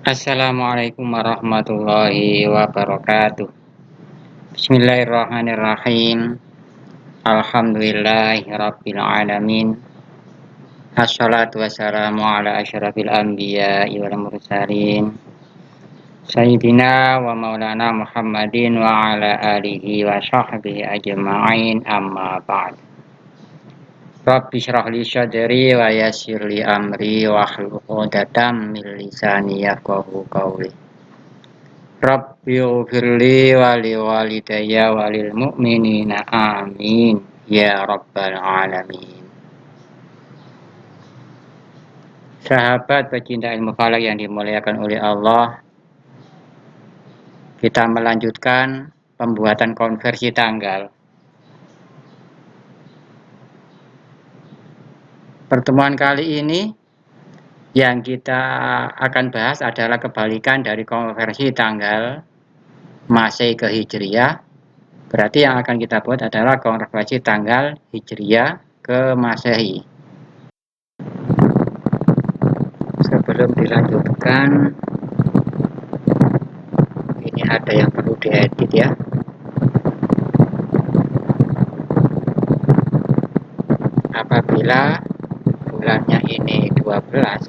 Assalamualaikum warahmatullahi wabarakatuh. Bismillahirrahmanirrahim. Alhamdulillahirabbil alamin. Assalatu wassalamu ala asyrafil anbiya'i wal mursalin. Sayyidina wa maulana Muhammadin wa ala alihi wa sahbihi ajma'in, amma ba'd. Rabbi syrah li sadri wa yassir li amri wa hlul 'uqdatam min lisani yafqahu qawli. Rabbi ufirli wali walidayya walil mu'minina amin ya rabbal alamin. Sahabat pecinta ilmu falak yang dimuliakan oleh Allah, kita melanjutkan pembuatan konversi tanggal. Pertemuan kali ini yang kita akan bahas adalah kebalikan dari konversi tanggal Masehi ke Hijriyah. Berarti yang akan kita buat adalah konversi tanggal Hijriyah ke Masehi. Sebelum dilanjutkan, ini ada yang perlu diedit ya. Apabila bulannya ini 12,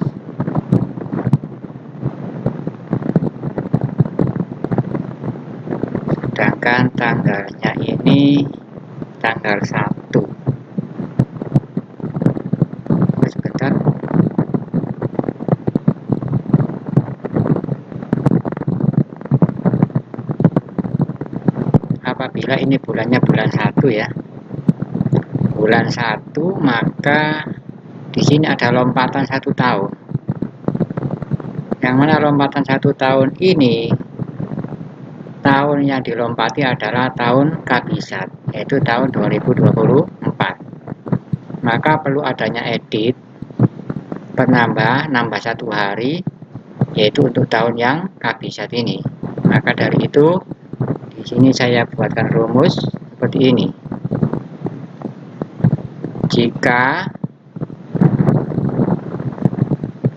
sedangkan tanggalnya ini tanggal 1. Sebentar. Apabila ini bulannya bulan 1 ya. Bulan 1, maka di sini ada lompatan 1 tahun. Yang mana lompatan 1 tahun ini, tahun yang dilompati adalah tahun kabisat, yaitu tahun 2024. Maka perlu adanya edit, nambah 1 hari, yaitu untuk tahun yang kabisat ini. Maka dari itu, di sini saya buatkan rumus seperti ini. Jika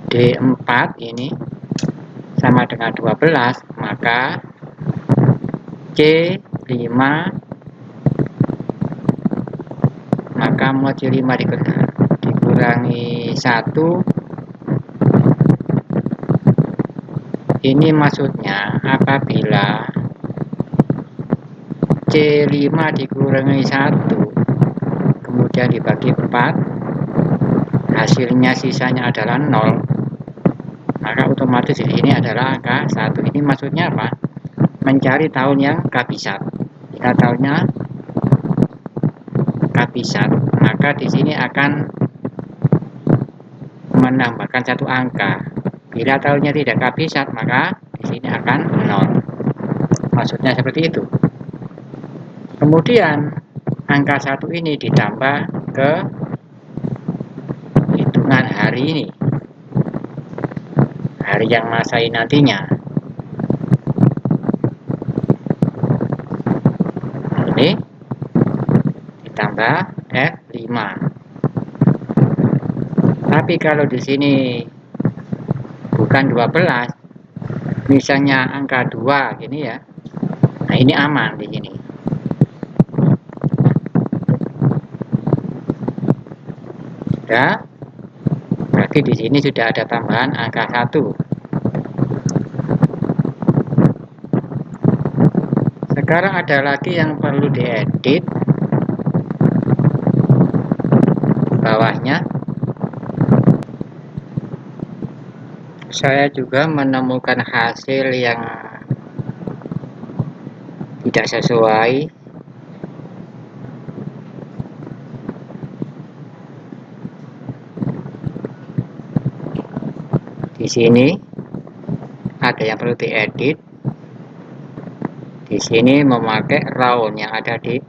D4 ini sama dengan 12, maka C5, maka mod C5 dikurangi 1, ini maksudnya apabila C5 dikurangi 1 kemudian dibagi 4, hasilnya sisanya adalah 0, maka otomatis di sini adalah angka 1. Ini maksudnya apa? Mencari tahun yang kabisat. Jika tahunnya kabisat, maka di sini akan menambahkan 1 angka. Bila tahunnya tidak kabisat, maka di sini akan 0. Maksudnya seperti itu. Kemudian angka 1 ini ditambah ke hitungan hari ini, hari yang Masehi nantinya. Ini ditambah F5. Tapi kalau di sini bukan 12, misalnya angka 2 gini ya. Nah, ini aman di sini. Sudah. Berarti di sini sudah ada tambahan angka 1. Sekarang ada lagi yang perlu diedit. Bawahnya saya juga menemukan hasil yang tidak sesuai. Di sini ada yang perlu diedit. Di sini memakai round yang ada di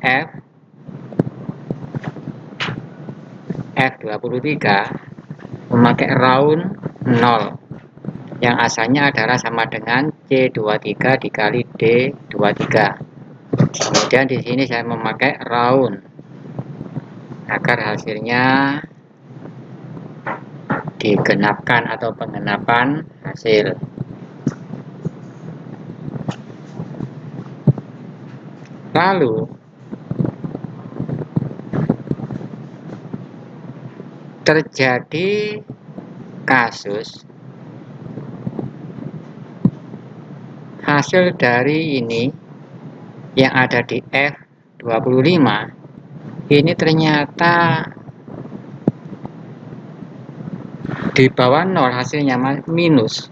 F23 memakai round 0 yang asalnya adalah sama dengan C23 dikali D23. Kemudian di sini saya memakai round agar hasilnya digenapkan atau penggenapan hasil. Lalu terjadi kasus hasil dari ini yang ada di F25 ini ternyata di bawah 0, hasilnya minus.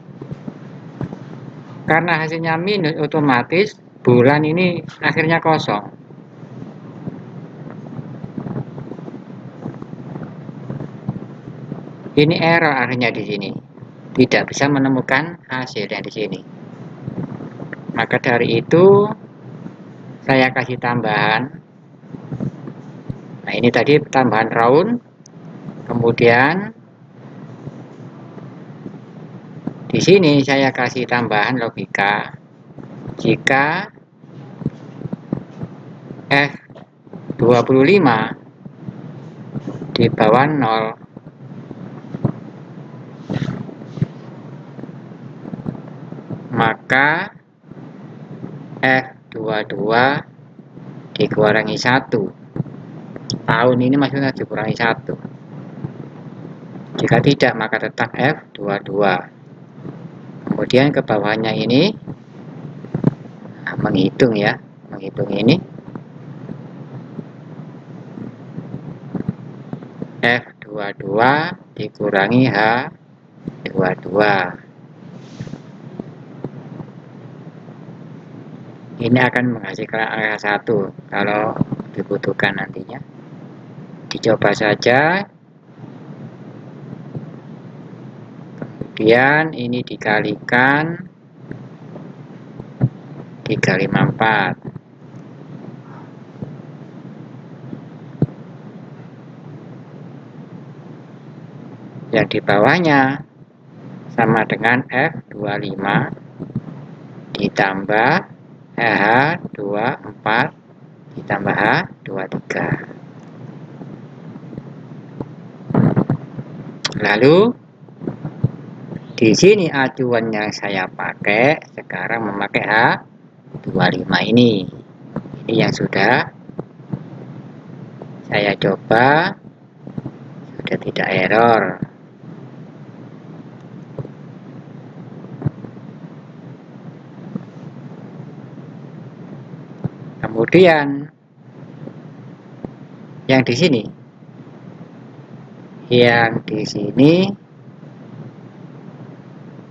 Karena hasilnya minus, otomatis bulan ini akhirnya kosong. Ini error akhirnya di sini. Tidak bisa menemukan hasil yang di sini. Maka dari itu saya kasih tambahan. Nah, ini tadi tambahan round. Kemudian di sini saya kasih tambahan logika. Jika F25 di bawah 0, maka F22 dikurangi 1. Tahun ini maksudnya dikurangi 1. Jika tidak, maka tetap F22. Kemudian ke bawahnya ini menghitung ya, menghitung ini F22 dikurangi H22. Ini akan menghasilkan angka 1 kalau dibutuhkan nantinya. Dicoba saja. Kemudian ini dikalikan 354. Yang di bawahnya sama dengan F25 ditambah H24 ditambah H23. Lalu di sini acuan yang saya pakai sekarang memakai H25 ini. Ini yang sudah saya coba, sudah tidak error. Kemudian yang di sini,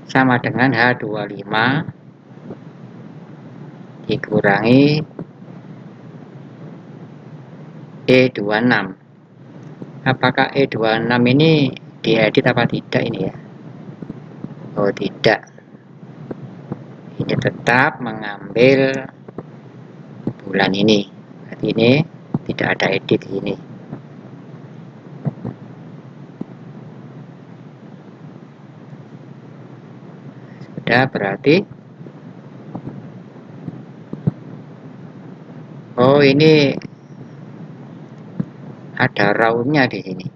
sama dengan H25 dikurangi E26. Apakah E26 ini diedit apa tidak ini ya? Oh tidak, ini tetap mengambil bulan ini. Berarti ini tidak ada edit ini. Sudah, berarti oh ini ada roundnya di sini.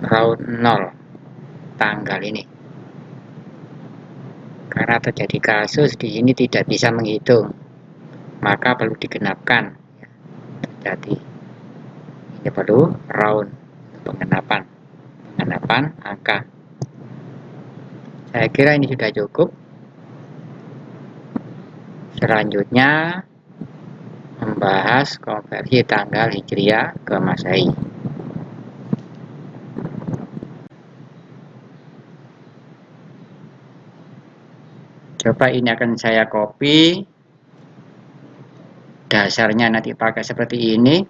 Round 0 tanggal ini. Karena terjadi kasus di sini tidak bisa menghitung, maka perlu digenapkan. Jadi ini perlu round pengenapan angka. Saya kira ini sudah cukup. Selanjutnya membahas konversi tanggal Hijriah ke Masehi. Coba ini akan saya copy. Dasarnya nanti pakai seperti ini.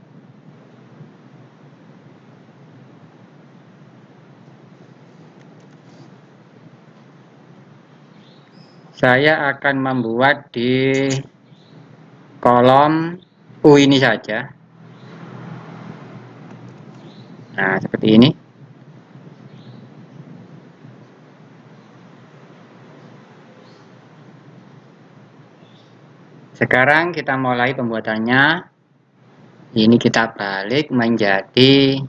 Saya akan membuat di kolom U ini saja. Nah, seperti ini. Sekarang kita mulai pembuatannya. Ini kita balik menjadi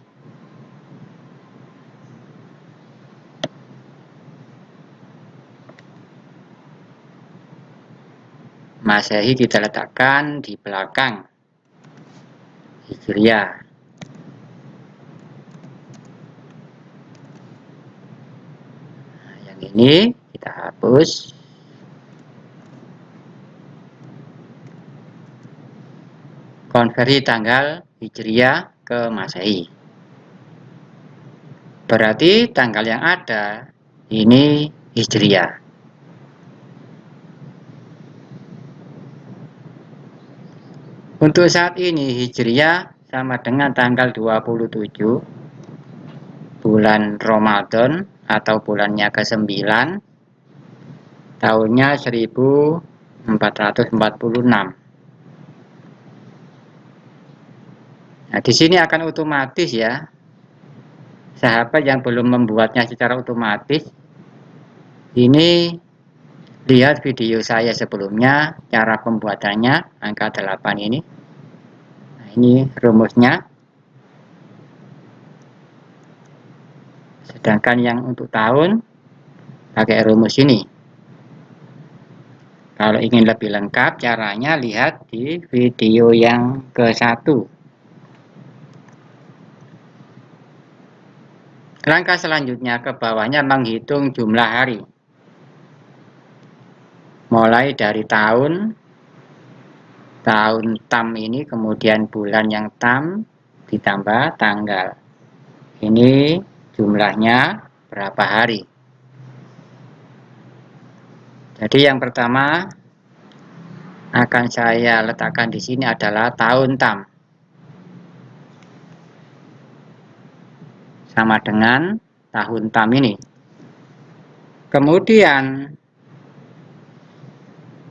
Masehi kita letakkan di belakang Hijriah. Nah, yang ini kita hapus. Konversi tanggal Hijriah ke Masehi. Berarti tanggal yang ada ini Hijriah. Untuk saat ini Hijriah sama dengan tanggal 27 bulan Ramadan atau bulannya ke-9 tahunnya 1446. Nah, di sini akan otomatis ya. Sahabat yang belum membuatnya secara otomatis, ini lihat video saya sebelumnya, cara pembuatannya, angka 8 ini. Nah, ini rumusnya. Sedangkan yang untuk tahun, pakai rumus ini. Kalau ingin lebih lengkap, caranya lihat di video yang ke-1. Langkah selanjutnya ke bawahnya menghitung jumlah hari. Mulai dari tahun tam ini, kemudian bulan yang tam ditambah tanggal. Ini jumlahnya berapa hari. Jadi yang pertama akan saya letakkan di sini adalah tahun tam. Sama dengan tahun tam ini. Kemudian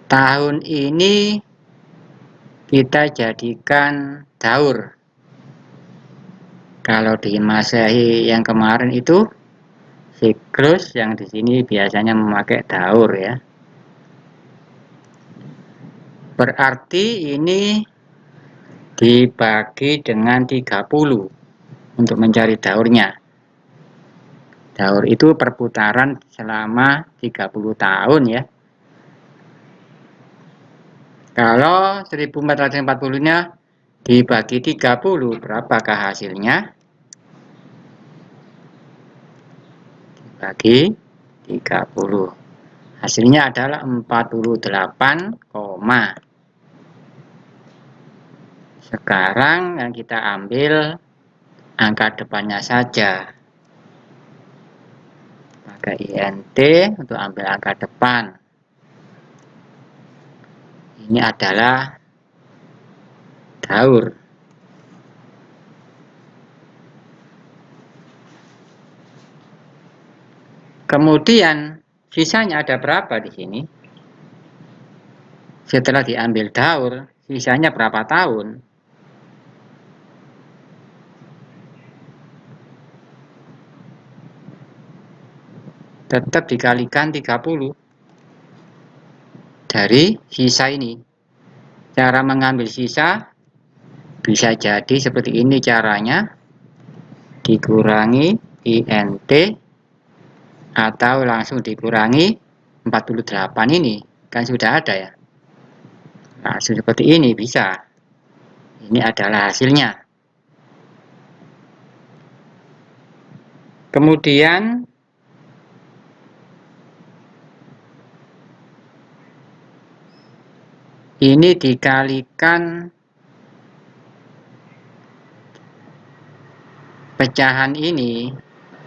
tahun ini kita jadikan daur. Kalau di Masehi yang kemarin itu siklus, yang di sini biasanya memakai daur ya. Berarti ini dibagi dengan 30 untuk mencari daurnya. Daur itu perputaran selama 30 tahun ya. Kalau 1440-nya dibagi 30, berapakah hasilnya? Dibagi 30. Hasilnya adalah 48, sekarang yang kita ambil angka depannya saja. Pakai INT untuk ambil angka depan. Ini adalah daur. Kemudian sisanya ada berapa di sini? Setelah diambil daur, sisanya berapa tahun? Tetap dikalikan 30 dari sisa ini. Cara mengambil sisa bisa jadi seperti ini caranya, dikurangi INT atau langsung dikurangi 48 ini, kan sudah ada ya. Langsung seperti ini bisa. Ini adalah hasilnya. Kemudian ini dikalikan pecahan ini,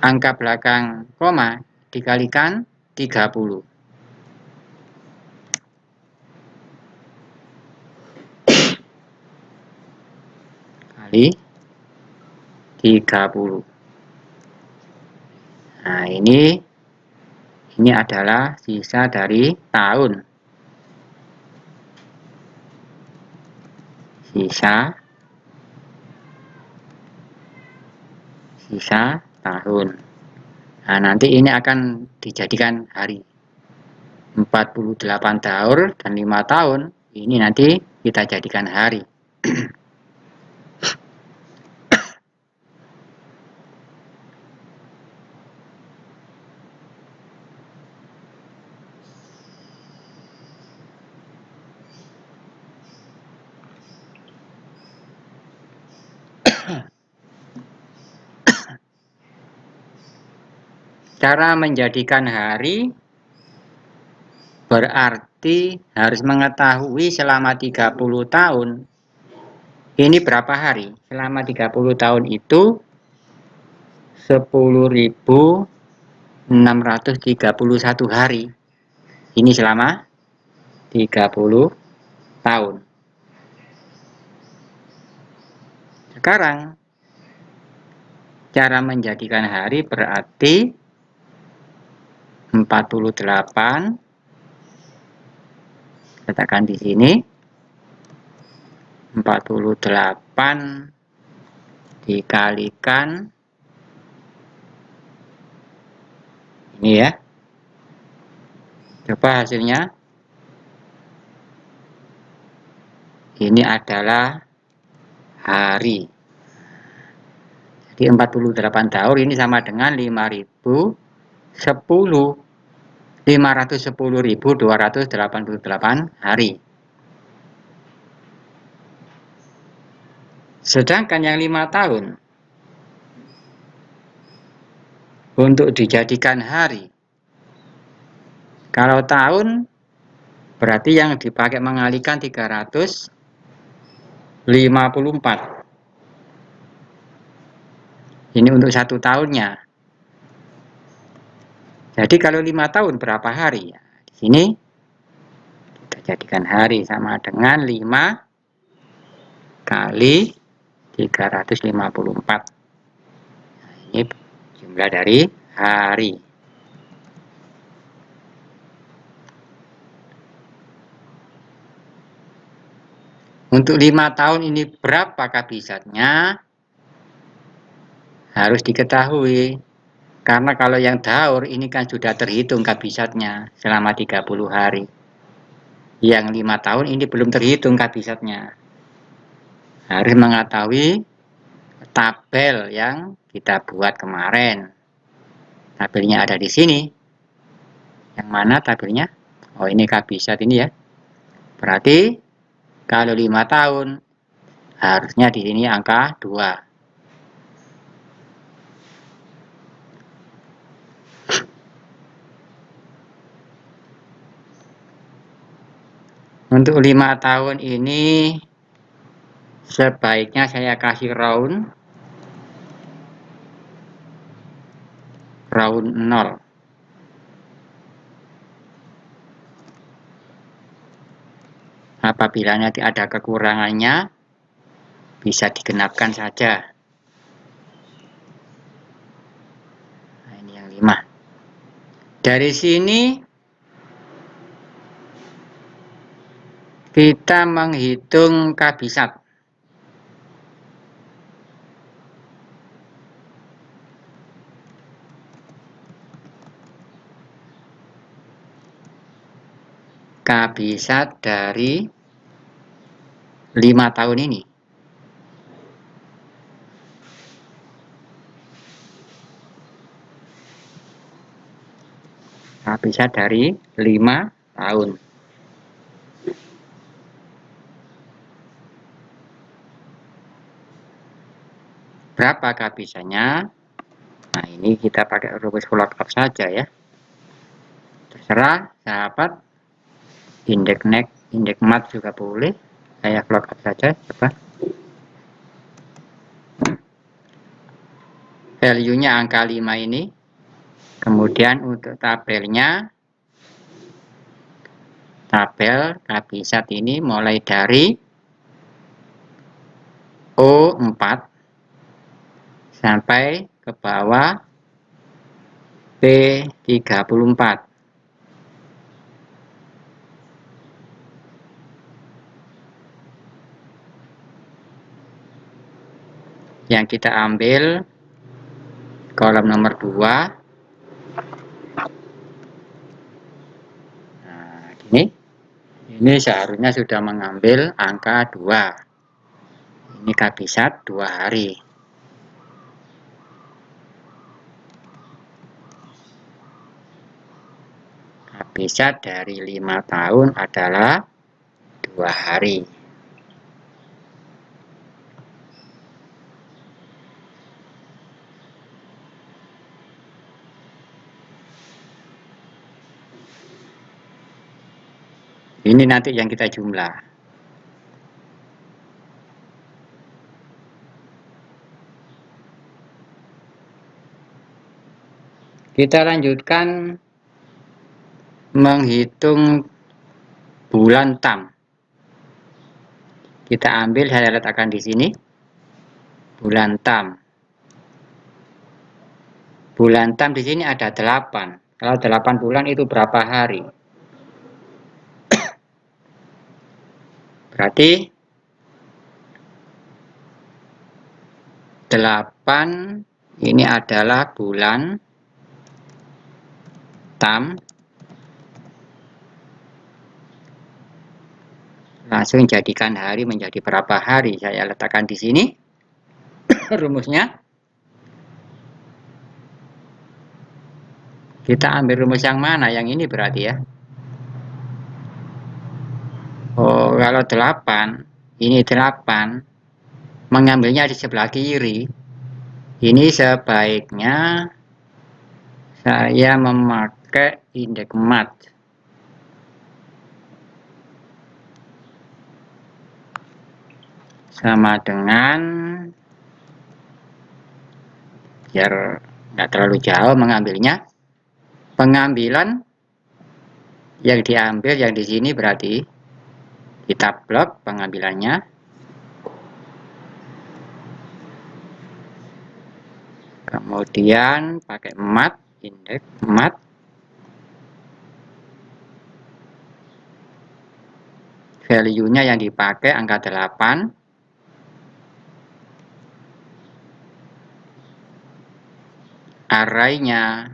angka belakang koma dikalikan 30. Kali 30. Nah, ini adalah sisa dari tahun. Sisa tahun. Nah, nanti ini akan dijadikan hari. 48 daur dan 5 tahun. Ini nanti kita jadikan hari. Cara menjadikan hari berarti harus mengetahui selama 30 tahun ini berapa hari. Selama 30 tahun itu 10.631 hari. Ini selama 30 tahun. Sekarang cara menjadikan hari berarti 48, letakkan di sini, 48 dikalikan ini ya. Coba hasilnya. Ini adalah hari. Jadi 48 tahun ini sama dengan 510.288 hari. Sedangkan yang 5 tahun untuk dijadikan hari. Kalau tahun berarti yang dipakai mengalikan 354. Ini untuk 1 tahunnya. Jadi kalau 5 tahun berapa hari? Di sini kita jadikan hari sama dengan 5 kali 354. Nah, ini jumlah dari hari. Untuk 5 tahun ini berapa kabisatnya? Harus diketahui. Karena kalau yang daur ini kan sudah terhitung kabisatnya selama 30 hari. Yang 5 tahun ini belum terhitung kabisatnya. Harus mengetahui tabel yang kita buat kemarin. Tabelnya ada di sini. Yang mana tabelnya? Oh, ini kabisat ini ya. Berarti kalau 5 tahun harusnya di sini angka 2. Untuk 5 tahun ini sebaiknya saya kasih round 0. Apabila nanti ada kekurangannya bisa digenapkan saja. Nah, ini yang 5. Dari sini kita menghitung kabisat. Kabisat dari 5 tahun ini. Kabisat dari 5 tahun. Berapa kabisatnya? Nah, ini kita pakai rumus plot up saja ya. Terserah sahabat, indeks next, indeks mat juga boleh. Saya plot up saja, coba. Value-nya angka 5 ini. Kemudian untuk tabelnya, tabel kabisat ini mulai dari O4 sampai ke bawah P34. Yang kita ambil kolom nomor 2. Nah, ini seharusnya sudah mengambil angka 2. Ini kabisat 2 hari. Kabisat dari 5 tahun adalah 2 hari. Ini nanti yang kita jumlah. Kita lanjutkan menghitung bulan tam. Kita ambil, saya letakkan di sini. Bulan tam. Bulan tam di sini ada 8. Kalau 8 bulan itu berapa hari? Berarti 8 ini adalah bulan tam. Langsung jadikan hari menjadi berapa hari. Saya letakkan di sini rumusnya. Kita ambil rumus yang mana? Yang ini berarti ya. Oh, kalau 8, ini 8, mengambilnya di sebelah kiri. Ini sebaiknya saya memakai indeks mat. Sama dengan, biar nggak terlalu jauh mengambilnya. Pengambilan yang diambil yang di sini berarti kita blok pengambilannya. Kemudian pakai mat, indeks mat. Value-nya yang dipakai angka 8. Array-nya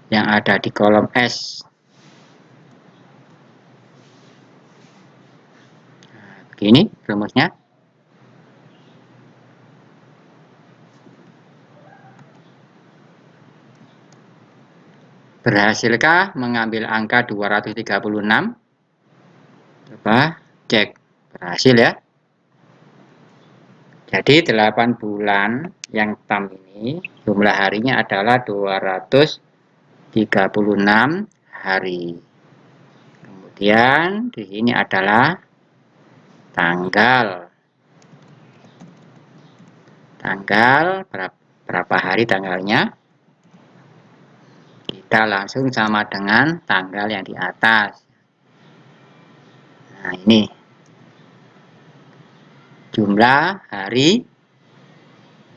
yang ada di kolom S. Nah, begini rumusnya. Berhasilkah mengambil angka 236? Coba cek. Berhasil ya. Jadi 8 bulan yang tam ini jumlah harinya adalah 236 hari. Kemudian di sini adalah tanggal. Tanggal berapa hari tanggalnya? Kita langsung sama dengan tanggal yang di atas. Nah, ini jumlah hari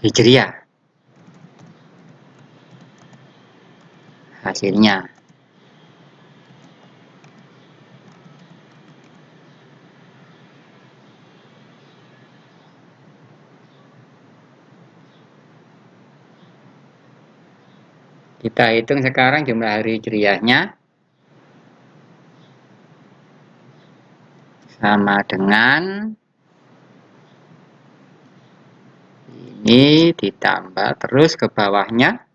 Hijriah. Hasilnya. Kita hitung sekarang jumlah hari Hijriahnya. Sama dengan ini ditambah terus ke bawahnya.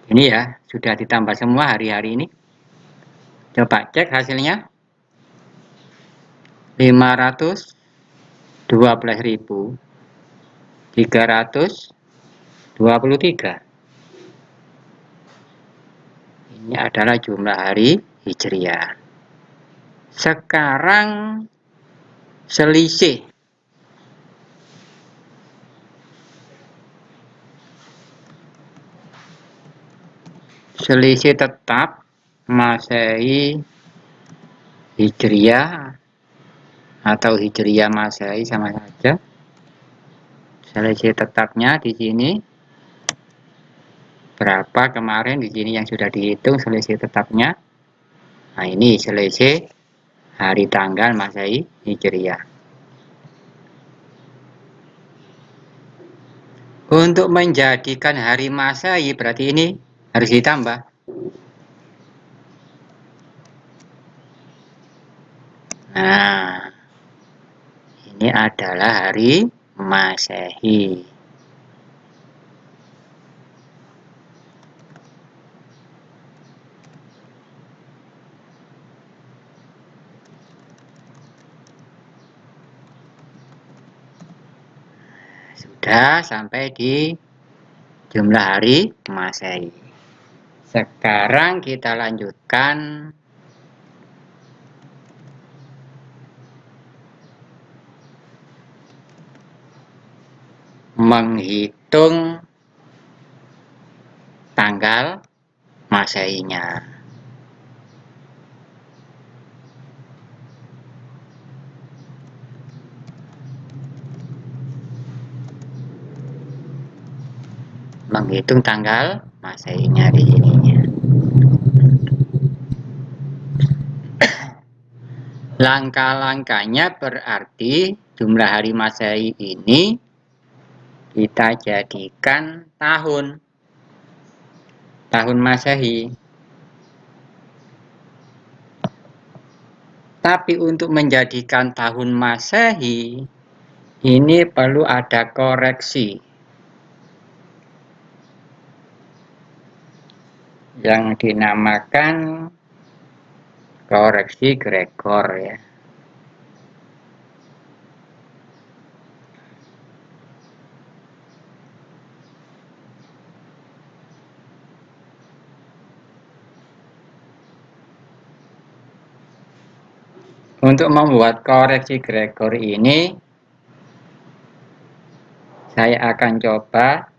Ini ya, sudah ditambah semua hari-hari ini. Coba cek hasilnya. 512.323. Ini adalah jumlah hari Hijriah. Sekarang selisih. Selisih tetap Masehi Hijriah atau Hijriah Masehi sama saja. Selisih tetapnya di sini berapa kemarin di sini yang sudah dihitung selisih tetapnya. Nah, ini selisih hari tanggal Masehi Hijriah. Untuk menjadikan hari Masehi berarti ini harus ditambah. Nah, ini adalah hari Masehi. Sudah sampai di jumlah hari Masehi. Sekarang kita lanjutkan menghitung tanggal Masehinya. Menghitung tanggal Masehinya di sininya. Langkah-langkahnya berarti jumlah hari Masehi ini kita jadikan tahun Masehi. Tapi untuk menjadikan tahun Masehi ini perlu ada koreksi yang dinamakan koreksi Gregor ya. Untuk membuat koreksi Gregor ini saya akan coba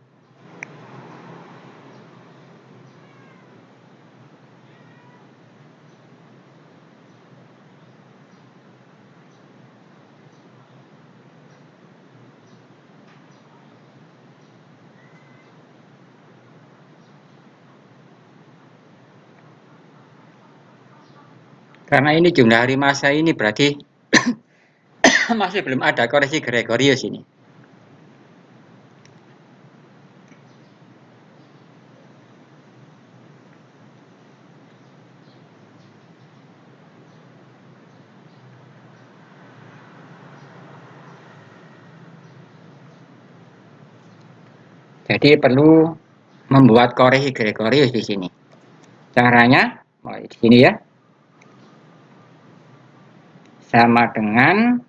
karena ini jumlah hari Masehi ini berarti masih belum ada koreksi Gregorius ini. Jadi perlu membuat koreksi Gregorius di sini. Caranya mulai di sini ya. Sama dengan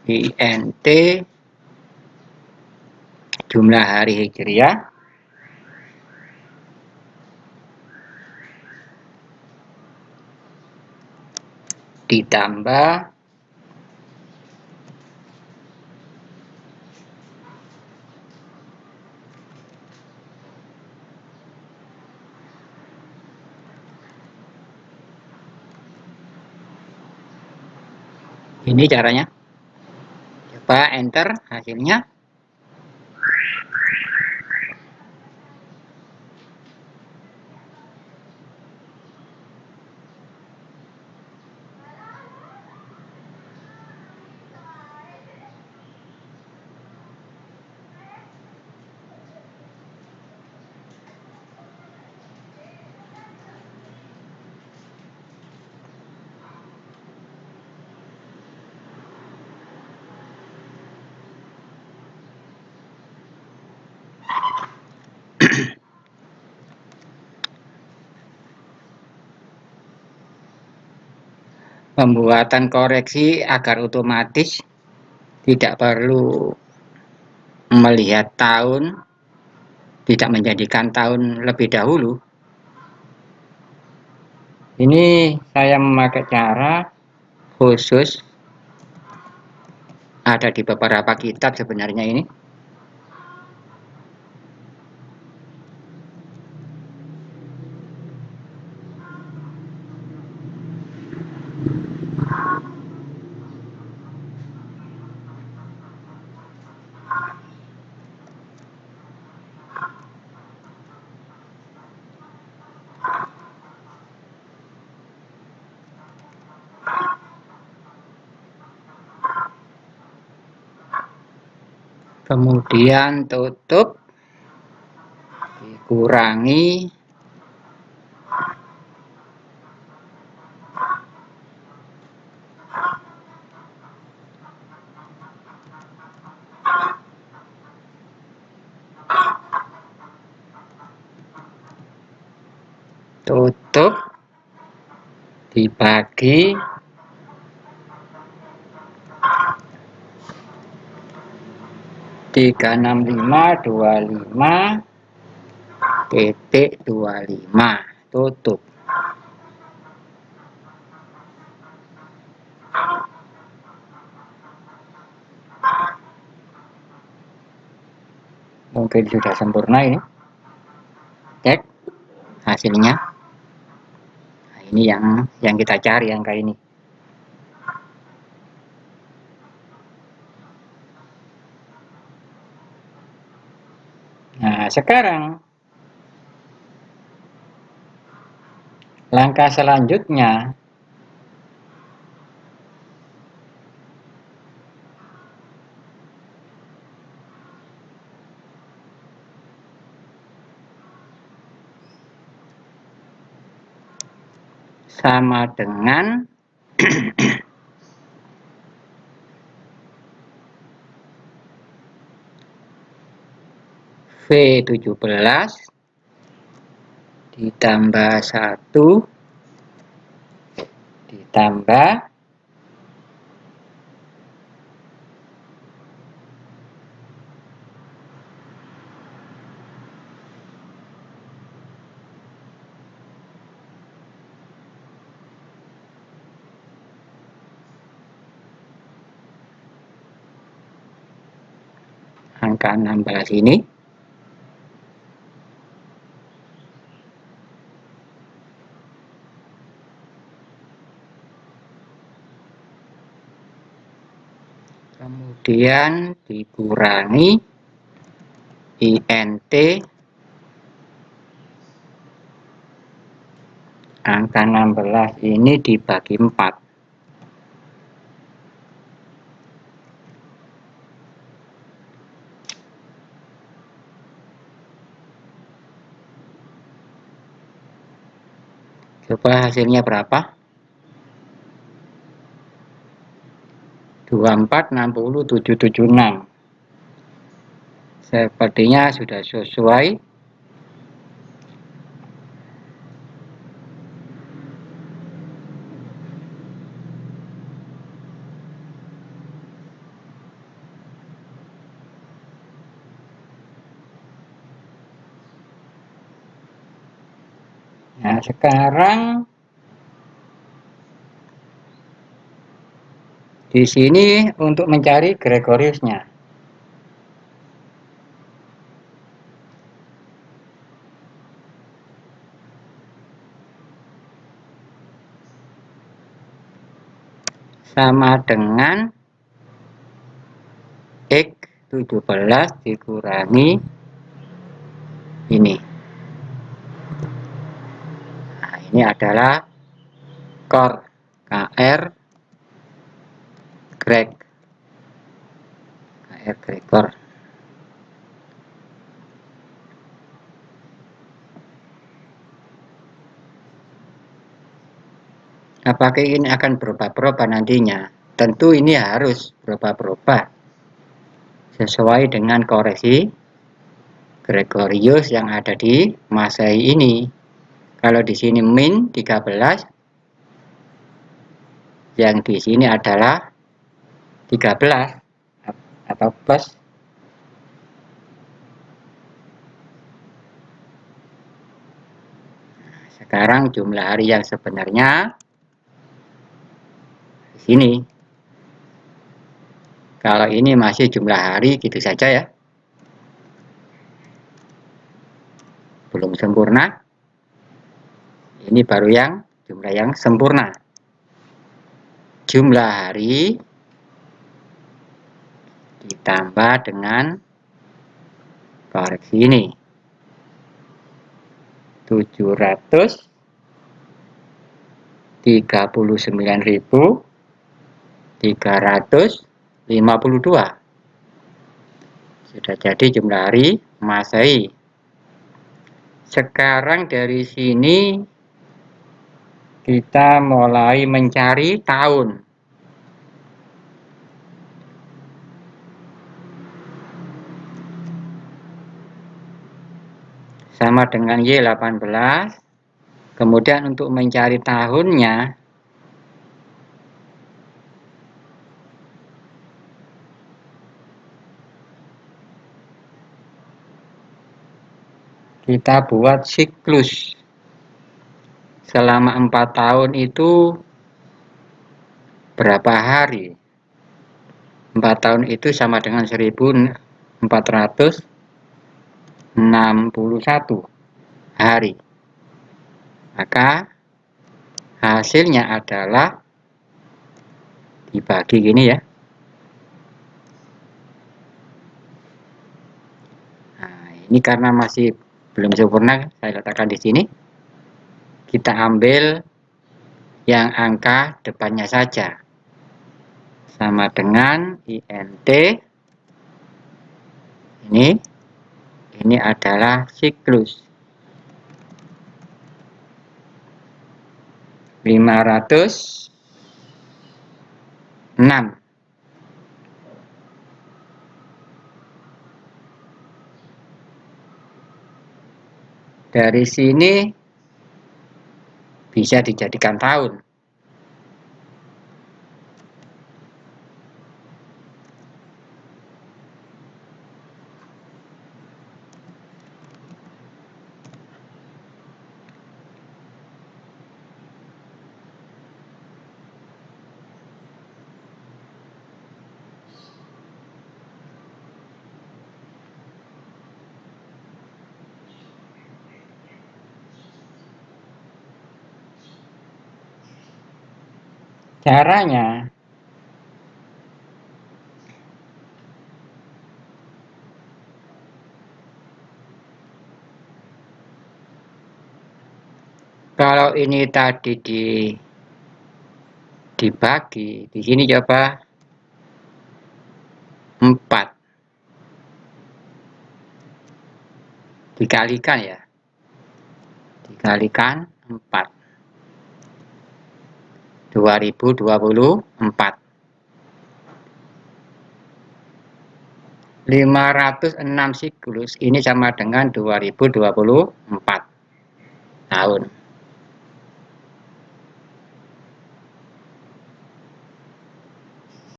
INT jumlah hari Hijriah ditambah ini caranya. Coba enter hasilnya. Pembuatan koreksi agar otomatis tidak perlu melihat tahun, tidak menjadikan tahun lebih dahulu. Ini saya memakai cara khusus, ada di beberapa kitab sebenarnya ini. Kemudian tutup, dikurangi tutup dibagi 36525.25 tutup. Mungkin sudah sempurna ini. Cek hasilnya. Nah, ini yang kita cari angka ini. Nah, sekarang langkah selanjutnya sama dengan V17 ditambah 1 ditambah angka 16 ini. Kemudian dikurangi INT angka 16 ini dibagi 4. Coba hasilnya berapa? 2460776. Sepertinya sudah sesuai. Nah, sekarang di sini untuk mencari Gregoriusnya. Sama dengan X17 dikurangi ini. Nah, ini adalah KOR Gregor. Apakah ini akan berubah-ubah nantinya? Tentu ini harus berubah-ubah sesuai dengan koreksi Gregorius yang ada di Masehi ini. Kalau di sini min 13, yang di sini adalah 13 atau plus. Sekarang jumlah hari yang sebenarnya di sini. Kalau ini masih jumlah hari gitu saja ya. Belum sempurna. Ini baru yang jumlah yang sempurna. Jumlah hari ditambah dengan koreksi ini. 739.352. Sudah jadi jumlah hari Masehi. Sekarang dari sini kita mulai mencari tahun. Sama dengan Y18. Kemudian untuk mencari tahunnya Kita buat siklus. Selama 4 tahun itu berapa hari? 4 tahun itu sama dengan 1461 hari. Maka hasilnya adalah dibagi gini ya. Nah, ini karena masih belum sempurna, saya letakkan di sini. Kita ambil yang angka depannya saja. Sama dengan INT. Ini adalah siklus. 506. Dari sini bisa dijadikan tahun. Caranya, kalau ini tadi dibagi, di sini coba 4. Dikalikan ya. Dikalikan 4. 2024. 506 siklus ini sama dengan 2024 tahun.